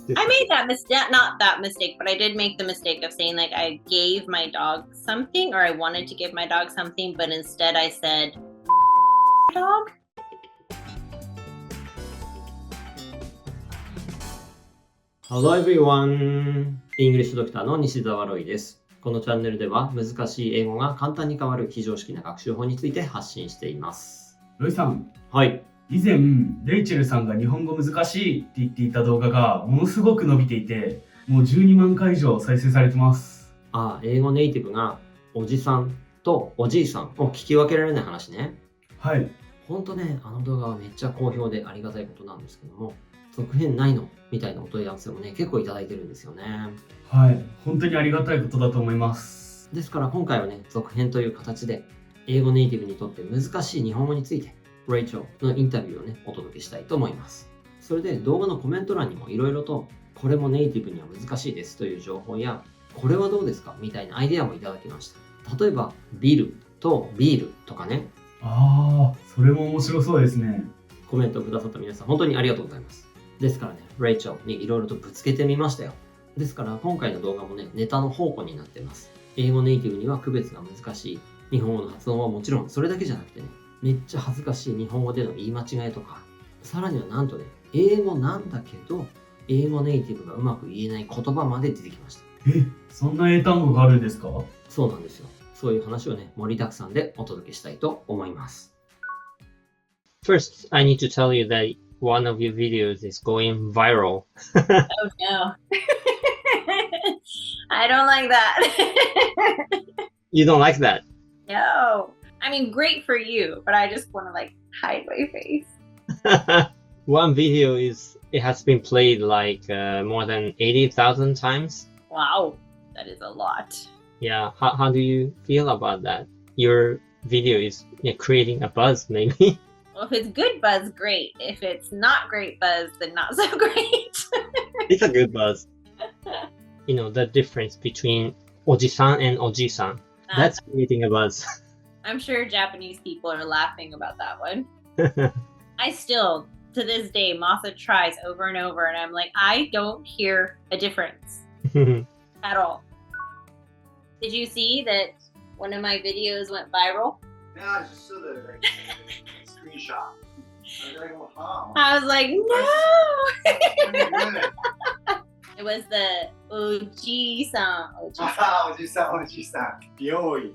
I made that mistake, not that mistake, but I did make the mistake of saying like I gave my dog something or I wanted to give my dog something, but instead I said dog. Hello everyone! イングリッシュドクターの西澤ロイです。このチャンネルでは難しい英語が簡単に変わる非常識な学習法について発信しています。ロイさん。はい。以前、レイチェルさんが日本語難しいって言っていた動画がものすごく伸びていて、もう12万回以上再生されてます。英語ネイティブがおじさんとおじいさんを聞き分けられない話ね。はい。ほんとね、あの動画はめっちゃ好評でありがたいことなんですけども、続編ないのみたいなお問い合わせもね、結構いただいてるんですよね。はい。本当にありがたいことだと思います。ですから今回はね、続編という形で、英語ネイティブにとって難しい日本語について、レイチェルのインタビューをね、お届けしたいと思います。それで動画のコメント欄にもいろいろと、これもネイティブには難しいですという情報や、これはどうですかみたいなアイデアもいただきました。例えば、ビルとビールとかね。それも面白そうですね。コメントをくださった皆さん、本当にありがとうございます。ですからね、レイチェルにいろいろとぶつけてみましたよ。ですから今回の動画もね、ネタの宝庫になっています。英語ネイティブには区別が難しい。日本語の発音はもちろんそれだけじゃなくてね、めっちゃ恥ずかしい日本語での言い間違いとか、さらにはなんとね、英語なんだけど、英語ネイティブがうまく言えない言葉まで出てきました。そんな英単語があるんですか？そうなんですよ。そういう話をね、盛りだくさんでお届けしたいと思います。First, I need to tell you that one of your videos is going viral. Oh no. I don't like that. You don't like that? No. I mean, great for you, but I just want to like hide my face. One video it has been played like more than 80,000 times. Wow, that is a lot. Yeah, how do you feel about that? Your video is creating a buzz, maybe? Well, if it's good buzz, great. If it's not great buzz, then not so great. It's a good buzz. You know, the difference between oji-san and oji-san. That's creating a buzz. I'm sure Japanese people are laughing about that one. I still, to this day, Masa tries over and over, and I'm like, I don't hear a difference at all. Did you see that one of my videos went viral? Yeah, I just saw the screenshot. I was like, no! It was the Oji-san. Oji-san. Yoi.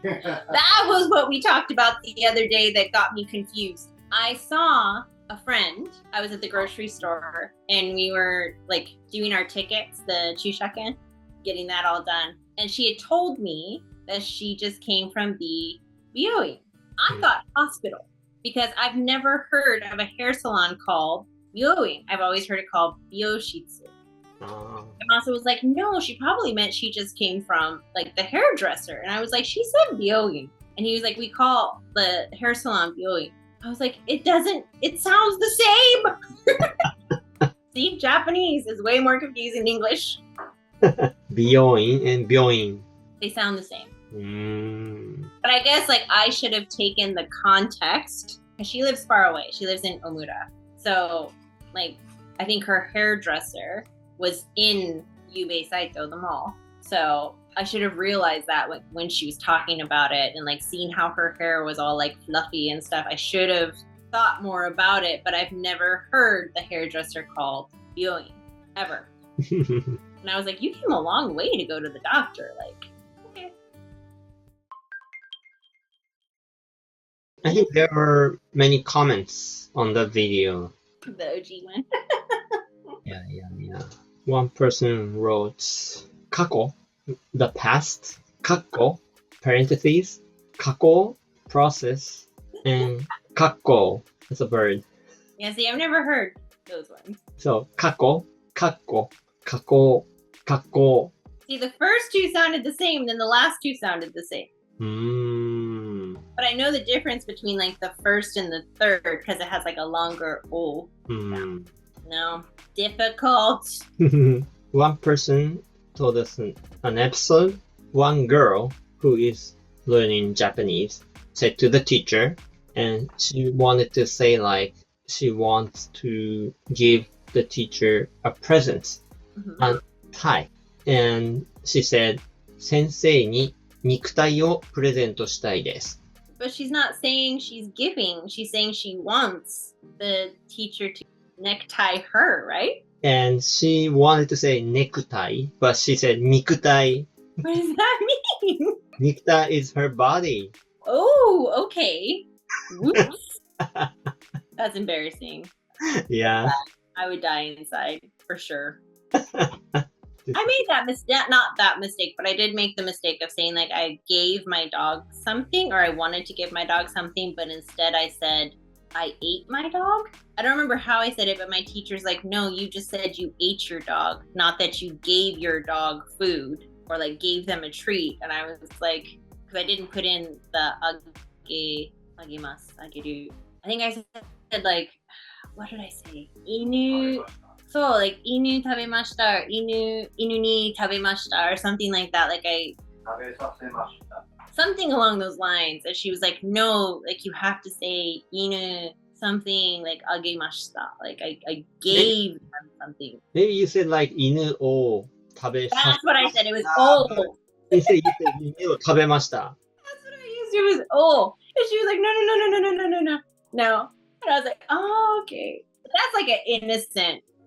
That was what we talked about the other day that got me confused. I saw a friend. I was at the grocery store and we were like doing our tickets, the chushaken, getting that all done. And she had told me that she just came from the Bioi. I thought hospital because I've never heard of a hair salon called Bioi. I've always heard it called Bioshitsu. And Masa was like, no, she probably meant she just came from like the hairdresser. And I was like, she said Bioi. And he was like, we call the hair salon Bioi. I was like, it sounds the same. See, Japanese is way more confusing than English. Byoin and byoin. They sound the same. But I guess like I should have taken the context because she lives far away. She lives in Omura. So like, I think her hairdresser was in Yubei Saito, the mall. So I should have realized that when she was talking about it and like seeing how her hair was all like fluffy and stuff. I should have thought more about it, but I've never heard the hairdresser called Byoin ever. And I was like, you came a long way to go to the doctor. Like, okay. I think there were many comments on the video. The OG one. Yeah. One person wrote, 過去, the past, 過去, parentheses, 過去, process, and 過去, that's a bird. Yeah, see, I've never heard those ones. So, 過去, 過去, 過去, 過去. See, the first two sounded the same, then the last two sounded the same. But I know the difference between like the first and the third because it has like a longer O sound. No, difficult. One person told us an episode. One girl who is learning Japanese said to the teacher, and she wanted to say like she wants to give the teacher a present, Mhm. a tie. And she said, 先生に肉体をプレゼントしたいです。But she's not saying she's giving. She's saying she wants the teacher to necktie her, right? And she wanted to say necktie, but she said 肉体. What does that mean? 肉体 is her body. Oh, okay. Whoops. That's embarrassing. Yeah. I would die inside for sure. I made that mistake, not that mistake, but I did make the mistake of saying like I gave my dog something or I wanted to give my dog something, but instead I said I ate my dog. I don't remember how I said it, but my teacher's like, no, you just said you ate your dog, not that you gave your dog food or like gave them a treat. And I was like, because I didn't put in the ageru. I think I said like, what did I say? Inu. So like inu tabemashita or inu ni tabemashita or something like that. Like something along those lines. And she was like, no, like you have to say inu something like agemashita. Like I gave them something. Maybe you said like 犬を食べさ That's what I said. It was oh. Instead you said 犬を食べました。 That's what I used. It was oh. And she was like, no. No. And I was like, oh, okay. That's like an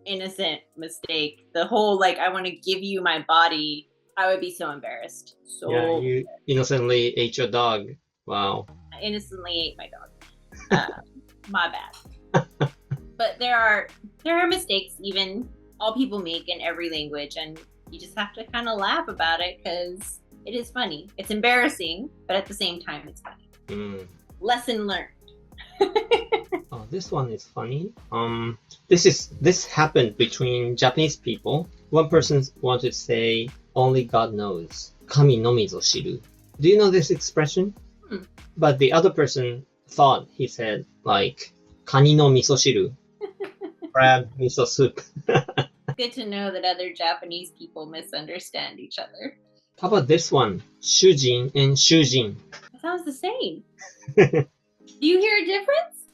innocent mistake. The whole like I want to give you my body. I would be so embarrassed. So Yeah, you innocently ate your dog. Wow. I innocently ate my dog. My bad. But there are mistakes even all people make in every language, and you just have to kind of laugh about it because it is funny. It's embarrassing, but at the same time, it's funny. Lesson learned. Oh, this one is funny. This happened between Japanese people. One person wanted to say, "Only God knows." 神のみぞ知る. Do you know this expression? But the other person thought he said like カニの味噌汁, crab miso soup. Good to know that other Japanese people misunderstand each other. How about this one? 主人 and 主人. It sounds the same. Do you hear a difference?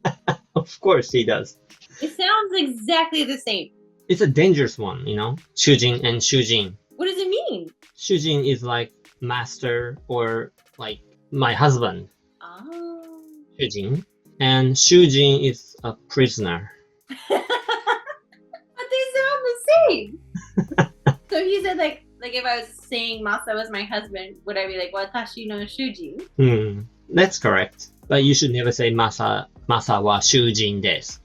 What? Of course he does. It sounds exactly the same. It's a dangerous one, you know? 主人 and 主人. What does it mean? 主人 is like master or like my husband. Oh. 主人. And 主人 is a prisoner. But they sound the same. So if you said like if I was saying Masa was my husband, would I be like watashi no shujin? That's correct. But you should never say Masa wa shujin desu.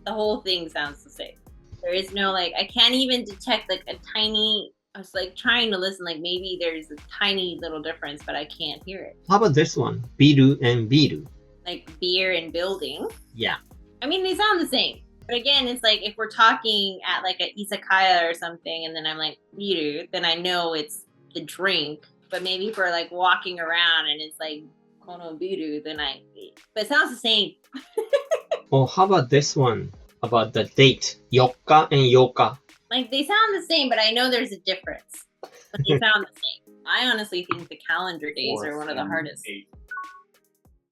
The whole thing sounds the same. There is no like I can't even detect like a tiny. I was like trying to listen, like maybe there's a tiny little difference, but I can't hear it. How about this one? Biru and biru. Like beer and building. Yeah. I mean, they sound the same. But again, it's like if we're talking at like a izakaya or something, and then I'm like biru, then I know it's the drink. But maybe if we're like walking around and it's like kono biru, then but it sounds the same. Or how about this one? About the date. 4日 and 8日. Like they sound the same, but I know there's a difference. But they sound the same. I honestly think the calendar days are one of the hardest.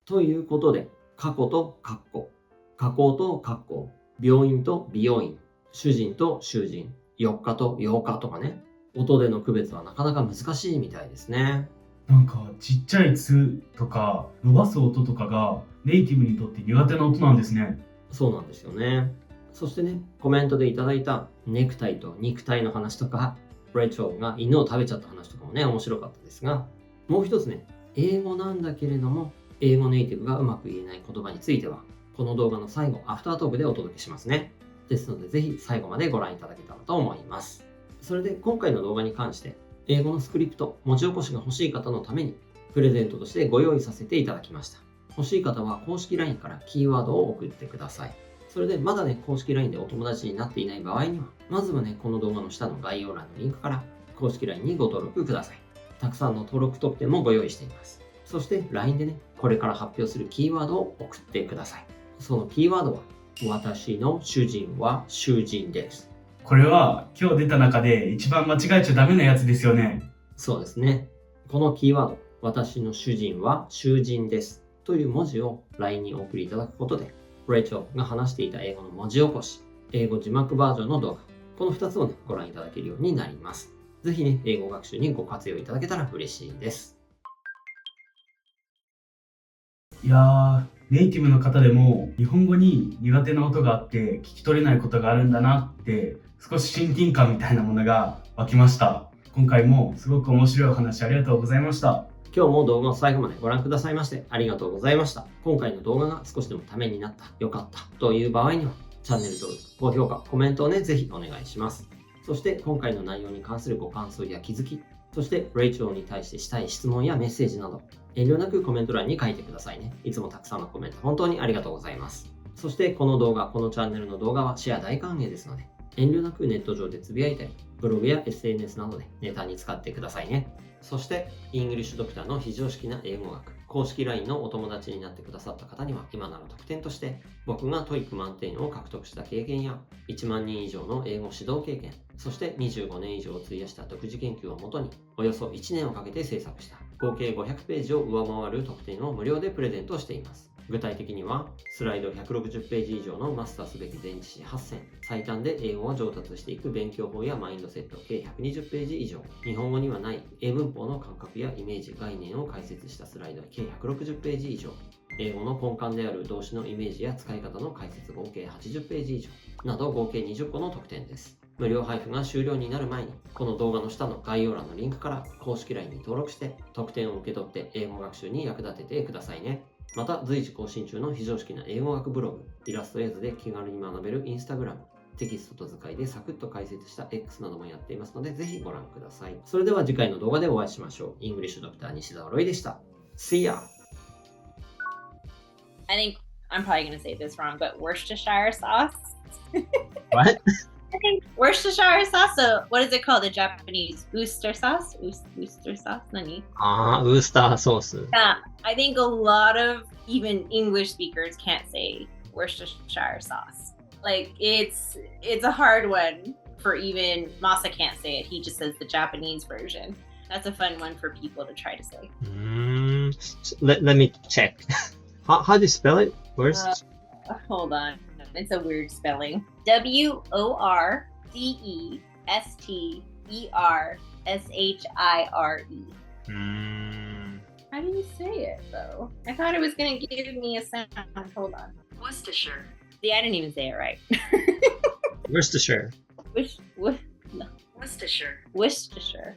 ということで、過去と括弧、加工と括弧、病院と美容院、主人と囚人、4日と8日とかね、音での区別はなかなか難しいみたいですね。なんかちっちゃい「つ」とか伸ばす音とかがネイティブにとって苦手な音なんですね。そうなんですよね。そしてね、コメントでいただいたネクタイと肉体の話とか、レイチェルが犬を食べちゃった話とかもね、面白かったですが、もう一つね、英語なんだけれども、英語ネイティブがうまく言えない言葉については、この動画の最後、アフタートークでお届けしますね。ですので、ぜひ最後までご覧いただけたらと思います。それで、今回の動画に関して、英語のスクリプト、文字起こしが欲しい方のために、プレゼントとしてご用意させていただきました。欲しい方は公式 LINE からキーワードを送ってください。それでまだね、公式 LINE でお友達になっていない場合には、まずはね、この動画の下の概要欄のリンクから公式 LINE にご登録ください。たくさんの登録特典もご用意しています。そして LINE でね、これから発表するキーワードを送ってください。そのキーワードは、私の主人は囚人です。これは今日出た中で一番間違えちゃダメなやつですよね。そうですね。このキーワード、私の主人は囚人です。という文字を LINE にお送りいただくことで、レイチェルが話していた英語の文字起こし、英語字幕バージョンの動画、この2つをね、ご覧いただけるようになります。ぜひね、英語学習にご活用いただけたら嬉しいです。いやー、ネイティブの方でも日本語に苦手な音があって聞き取れないことがあるんだなって少し親近感みたいなものが湧きました。今回もすごく面白いお話ありがとうございました。今日も動画を最後までご覧くださいましてありがとうございました。今回の動画が少しでもためになった、良かったという場合にはチャンネル登録、高評価、コメントをね、ぜひお願いします。そして今回の内容に関するご感想や気づき、そしてレイチェルに対してしたい質問やメッセージなど、遠慮なくコメント欄に書いてくださいね。いつもたくさんのコメント本当にありがとうございます。そしてこの動画、このチャンネルの動画はシェア大歓迎ですので、遠慮なくネット上でつぶやいたり、ブログや SNS などでネタに使ってくださいね。そして、イングリッシュドクターの非常識な英語学、公式 LINE のお友達になってくださった方には、今なら特典として、僕がトイック満点を獲得した経験や、1万人以上の英語指導経験、そして25年以上を費やした独自研究をもとに、およそ1年をかけて制作した、合計500ページを上回る特典を無料でプレゼントしています。具体的には、スライド160ページ以上のマスターすべき前置詞8選、最短で英語が上達していく勉強法やマインドセット計120ページ以上、日本語にはない英文法の感覚やイメージ、概念を解説したスライド計160ページ以上、英語の根幹である動詞のイメージや使い方の解説合計80ページ以上、など合計20個の特典です。無料配布が終了になる前に、この動画の下の概要欄のリンクから公式 LINE に登録して、特典を受け取って英語学習に役立ててくださいね。また、随時更新中の非常識な英語学ブログ、イラスト映像で気軽に学べるインスタグラム、テキストと図解でサクッと解説した X などもやっていますので、ぜひご覧ください。それでは次回の動画でお会いしましょう。イングリッシュドクター西澤ロイでした。See ya! I think I'm probably going to say this wrong, but Worcestershire sauce. What? I think Worcestershire sauce. So what is it called? The Japanese Worcester sauce? Worcester sauce? Nani? ウースターソース。Yeah, I think a lot of even English speakers can't say Worcestershire sauce. Like it's a hard one for even Masa can't say it. He just says the Japanese version. That's a fun one for people to try to say. Let me check. How do you spell it? Hold on. It's a weird spelling. Worcestershire. How do you say it though? I thought it was going to give me a sound. Hold on. Worcestershire. See, I didn't even say it right. Worcestershire. Worcestershire.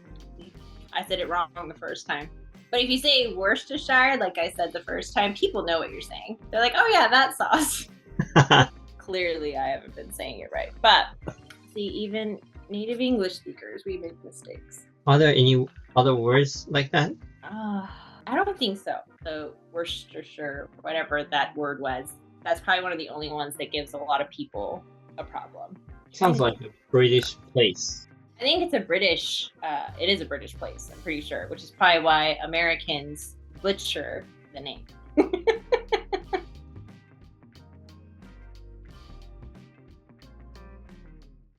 I said it wrong the first time. But if you say Worcestershire, like I said the first time, people know what you're saying. They're like, oh yeah, that sauce. Clearly, I haven't been saying it right. But see, even native English speakers, we make mistakes. Are there any other words like that? I don't think so. So Worcestershire, whatever that word was, that's probably one of the only ones that gives a lot of people a problem. Sounds like a British place. I think it's it is a British place, I'm pretty sure, which is probably why Americans butcher the name.